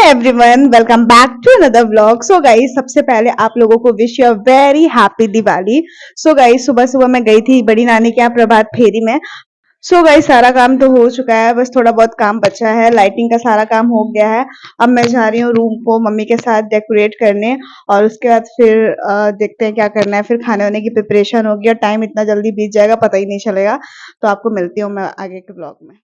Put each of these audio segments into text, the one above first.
Everyone, welcome back to another vlog. So guys, सबसे पहले आप लोगों को wish you a very happy Diwali. So guys, सुबह सुबह मैं गई थी बड़ी नानी के यहाँ प्रभात फेरी में। सो गाइस, सारा काम तो हो चुका है, बस थोड़ा बहुत काम बचा है। लाइटिंग का सारा काम हो गया है। अब मैं जा रही हूँ रूम को मम्मी के साथ डेकोरेट करने, और उसके बाद फिर देखते हैं क्या करना है। फिर खाने वाने की प्रिपरेशन होगी और टाइम इतना जल्दी बीत जाएगा, पता ही नहीं चलेगा। तो आपको मिलती हूँ मैं आगे के ब्लॉग में।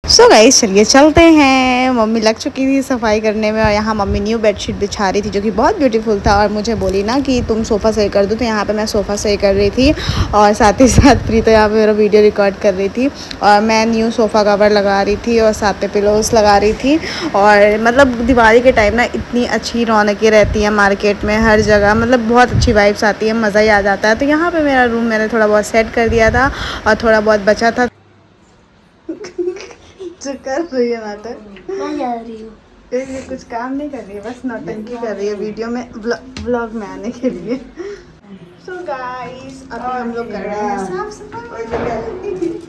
सो गाइस, चलिए चलते हैं। मम्मी लग चुकी थी सफाई करने में, और यहाँ मम्मी न्यू बेडशीट बिछा रही थी जो कि बहुत ब्यूटीफुल था। और मुझे बोली ना कि तुम सोफ़ा सही कर दो, तो यहाँ पे मैं सोफ़ा सही कर रही थी, और साथ ही साथ प्रीतो यहाँ पे मेरा वीडियो रिकॉर्ड कर रही थी। और मैं न्यू सोफ़ा कवर लगा रही थी और साथ में पिलोस लगा रही थी। और मतलब दिवाली के टाइम ना इतनी अच्छी रौनकें रहती हैं मार्केट में, हर जगह मतलब बहुत अच्छी वाइब्स आती है, मज़ा ही आ जाता है। तो यहाँ पर मेरा रूम मैंने थोड़ा बहुत सेट कर दिया था, और थोड़ा बहुत बचा था। जो कर रही है नाटक, मैं जा रही हूँ। ये कुछ काम नहीं कर रही है, बस नौटंकी कर रही है वीडियो में, व्लॉग में आने के लिए। सो गाइस, अभी हम लोग कर रहे हैं साफ सफाई।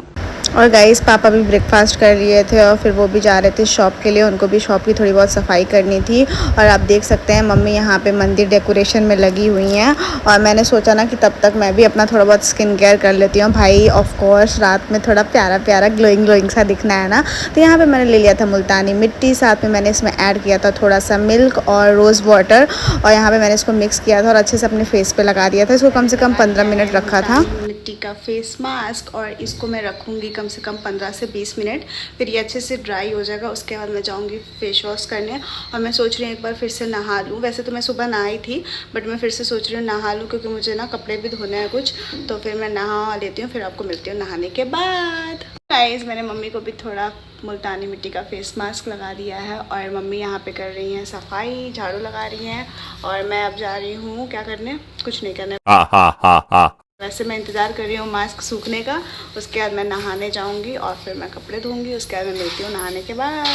और गाइस, पापा भी ब्रेकफास्ट कर लिए थे, और फिर वो भी जा रहे थे शॉप के लिए। उनको भी शॉप की थोड़ी बहुत सफाई करनी थी। और आप देख सकते हैं मम्मी यहाँ पे मंदिर डेकोरेशन में लगी हुई हैं। और मैंने सोचा ना कि तब तक मैं भी अपना थोड़ा बहुत स्किन केयर कर लेती हूँ। भाई ऑफ कोर्स रात में थोड़ा प्यारा प्यारा ग्लोइंग ग्लोइंग सा दिखना है ना। तो यहाँ पे मैंने ले लिया था मुल्तानी मिट्टी, साथ में मैंने इसमें ऐड किया था थोड़ा सा मिल्क और रोज़ वाटर। और यहाँ पे मैंने इसको मिक्स किया था और अच्छे से अपने फेस पे लगा दिया था। इसको कम से कम 15 मिनट रखा था। मिट्टी का फेस मास्क, और इसको मैं रखूँगी कम से कम 15 से 20 मिनट। फिर ये अच्छे से ड्राई हो जाएगा, उसके बाद मैं जाऊँगी फेस वॉश करने। और मैं सोच रही हूँ एक बार फिर से नहा लूँ। वैसे तो मैं सुबह नहाई थी, बट मैं फिर से सोच रही हूँ नहा लूँ, क्योंकि मुझे ना कपड़े भी धोने हैं कुछ। तो फिर मैं नहा लेती हूँ, फिर आपको मिलती हूँ नहाने के बाद। गाइस, मैंने मम्मी को भी थोड़ा मुल्तानी मिट्टी का फेस मास्क लगा दिया है, और मम्मी यहाँ पे कर रही हैं सफाई, झाड़ू लगा रही हैं। और मैं अब जा रही हूँ क्या करने, कुछ नहीं करने। वैसे मैं इंतज़ार कर रही हूँ मास्क सूखने का। उसके बाद मैं नहाने जाऊँगी, और फिर मैं कपड़े धोऊँगी। उसके बाद मैं मिलती हूँ नहाने के बाद।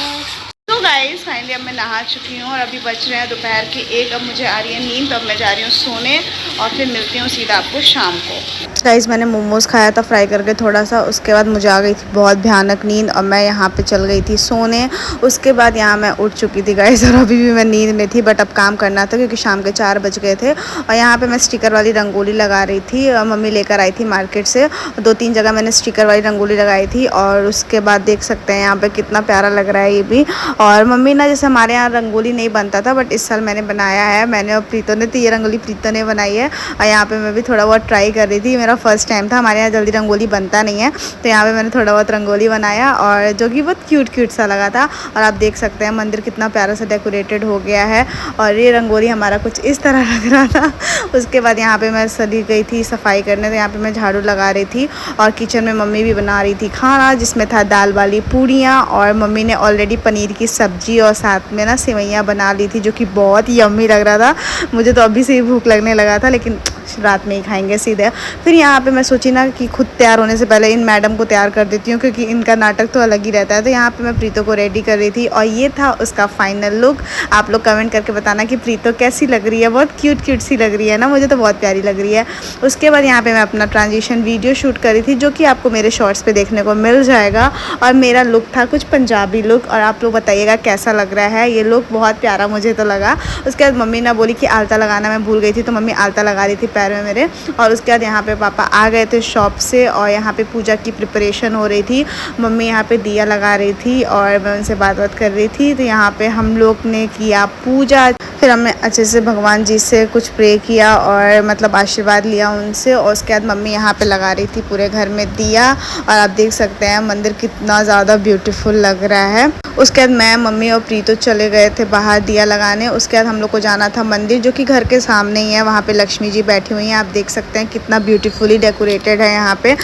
तो गाइस, फाइनली अब मैं नहा चुकी हूँ, और अभी बज रहे हैं दोपहर के 1। अब मुझे आ रही है नींद, तो अब मैं जा रही हूँ सोने, और फिर मिलती हूँ सीधा आपको शाम को। गाइस, मैंने मोमोज़ खाया था फ्राई करके थोड़ा सा। उसके बाद मुझे आ गई थी बहुत भयानक नींद, और मैं यहाँ पे चल गई थी सोने। उसके बाद यहाँ मैं उठ चुकी थी गाइस, और अभी भी मैं नींद में थी, बट अब काम करना था क्योंकि शाम के 4 बज गए थे। और यहाँ पे मैं स्टिकर वाली रंगोली लगा रही थी, मम्मी लेकर आई थी मार्केट से। 2-3 जगह मैंने स्टिकर वाली रंगोली लगाई थी। और उसके बाद देख सकते हैं यहाँ पे कितना प्यारा लग रहा है ये भी। और मम्मी ना, जैसे हमारे यहाँ रंगोली नहीं बनता था, बट इस साल मैंने बनाया है। मैंने और प्रीतो ने, तो ये रंगोली प्रीतो ने बनाई है। और यहाँ पे मैं भी थोड़ा बहुत ट्राई कर रही थी, मेरा फर्स्ट टाइम था। हमारे यहाँ जल्दी रंगोली बनता नहीं है, तो यहाँ पे मैंने थोड़ा बहुत रंगोली बनाया, और जो कि बहुत क्यूट क्यूट सा लगा था। और आप देख सकते हैं मंदिर कितना प्यारा सा डेकोरेटेड हो गया है। और ये रंगोली हमारा कुछ इस तरह लग रहा था। उसके बाद यहाँ पे मैं चली गई थी सफाई करने, तो यहाँ पे मैं झाड़ू लगा रही थी। और किचन में मम्मी भी बना रही थी खाना, जिसमें था दाल वाली पूड़ियाँ, और मम्मी ने ऑलरेडी पनीर की सब्जी और साथ में ना सेवैयाँ बना ली थी, जो कि बहुत यम्मी लग रहा था। मुझे तो अभी से ही भूख लगने लगा था, लेकिन रात में ही खाएंगे सीधे। फिर यहाँ पे मैं सोची ना कि खुद तैयार होने से पहले इन मैडम को तैयार कर देती हूँ, क्योंकि इनका नाटक तो अलग ही रहता है। तो यहाँ पे मैं प्रीतो को रेडी कर रही थी, और ये था उसका फाइनल लुक। आप लोग कमेंट करके बताना कि प्रीतो कैसी लग रही है। बहुत क्यूट क्यूट सी लग रही है ना, मुझे तो बहुत प्यारी लग रही है। उसके बाद यहाँ पे मैं अपना ट्रांजिशन वीडियो शूट करी थी, जो कि आपको मेरे शॉर्ट्स पे देखने को मिल जाएगा। और मेरा लुक था कुछ पंजाबी लुक, और आप लोग बताइएगा कैसा लग रहा है। ये लुक बहुत प्यारा मुझे तो लगा। उसके बाद मम्मी ने बोली कि आलता लगाना मैं भूल गई थी, तो मम्मी आलता लगा रही थी पैर में मेरे। और उसके बाद यहाँ पे पापा आ गए थे शॉप से, और यहाँ पे पूजा की प्रिपरेशन हो रही थी। मम्मी यहाँ पे दिया लगा रही थी, और मैं उनसे बात कर रही थी। तो यहाँ पे हम लोग ने किया पूजा। फिर हमने अच्छे से भगवान जी से कुछ प्रे किया, और मतलब आशीर्वाद लिया उनसे। और उसके बाद मम्मी यहाँ पे लगा रही थी पूरे घर में दिया। और आप देख सकते हैं मंदिर कितना ज़्यादा ब्यूटीफुल लग रहा है। उसके बाद मैं, मम्मी और प्रीतो चले गए थे बाहर दिया लगाने। उसके बाद हम लोग को जाना था मंदिर, जो कि घर के सामने ही है। वहाँ पे लक्ष्मी जी बैठी हुई हैं, आप देख सकते हैं कितना ब्यूटीफुली डेकोरेटेड है यहाँ पे।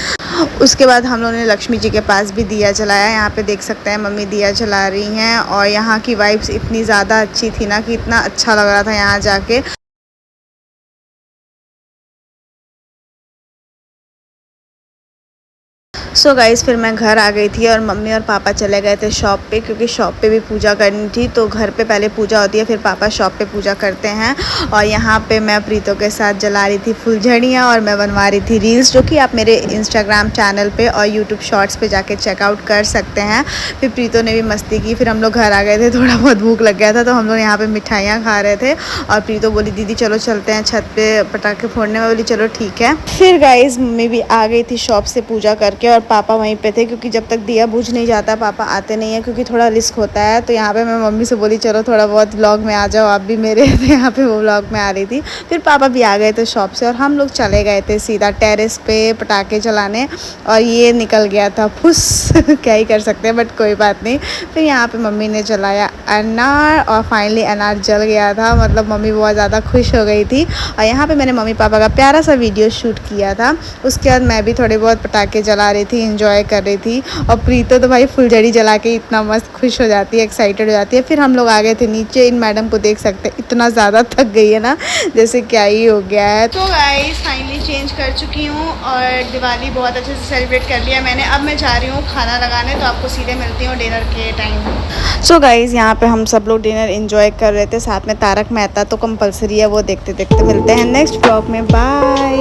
उसके बाद हम लोगों ने लक्ष्मी जी के पास भी दिया जलाया। यहाँ पे देख सकते हैं मम्मी दिया जला रही हैं, और यहाँ की वाइब्स इतनी ज़्यादा अच्छी थी ना कि इतना अच्छा लग रहा था यहाँ जाके। सो गाइस फिर मैं घर आ गई थी और मम्मी और पापा चले गए थे शॉप पे, क्योंकि शॉप पे भी पूजा करनी थी। तो घर पे पहले पूजा होती है, फिर पापा शॉप पे पूजा करते हैं। और यहाँ पे मैं प्रीतो के साथ जला रही थी फुलझड़ियाँ और मैं बनवा रही थी रील्स, जो कि आप मेरे इंस्टाग्राम चैनल पे और यूट्यूब शॉर्ट्स पे जाके चेकआउट कर सकते हैं। फिर प्रीतो ने भी मस्ती की। फिर हम लोग घर आ गए थे, थोड़ा बहुत भूख लग गया था तो हम लोग यहाँ पे मिठाइयाँ खा रहे थे। और प्रीतो बोली दीदी चलो चलते हैं छत पे पटाखे फोड़ने में। बोली चलो ठीक है। फिर गाइस मम्मी भी आ गई थी शॉप से पूजा करके और पापा वहीं पे थे, क्योंकि जब तक दिया बुझ नहीं जाता पापा आते नहीं है, क्योंकि थोड़ा रिस्क होता है। तो यहाँ पे मैं मम्मी से बोली चलो थोड़ा बहुत व्लॉग में आ जाओ आप भी मेरे। तो यहाँ पे वो व्लॉग में आ रही थी। फिर पापा भी आ गए थे शॉप से और हम लोग चले गए थे सीधा टेरेस पे पटाखे चलाने। और ये निकल गया था फुस। क्या ही कर सकते हैं, बट कोई बात नहीं। फिर यहाँ पे मम्मी ने चलाया अनार और फाइनली अनार जल गया था। मतलब मम्मी बहुत ज़्यादा खुश हो गई थी। और यहाँ पे मैंने मम्मी पापा का प्यारा सा वीडियो शूट किया था। उसके बाद मैं भी थोड़े बहुत पटाखे जला रही थी, इंजॉय कर रही थी। और प्रीतो तो भाई फुलझड़ी जला के इतना मस्त खुश हो जाती है, एक्साइटेड हो जाती है। फिर हम लोग आ गए थे नीचे। इन मैडम को देख सकते हैं, इतना ज़्यादा थक गई है ना, जैसे क्या ही हो गया है। तो गाइस फाइनली चेंज कर चुकी हूँ और दिवाली बहुत अच्छे से सेलिब्रेट कर लिया मैंने। अब मैं जा रही हूँ खाना लगाने, तो आपको सीधे मिलती हूँ डिनर के टाइम। सो गाइस यहाँ पे हम सब लोग डिनर एंजॉय कर रहे थे, साथ में तारक मेहता तो कंपलसरी है, वो देखते देखते मिलते हैं नेक्स्ट व्लॉग में। बाय।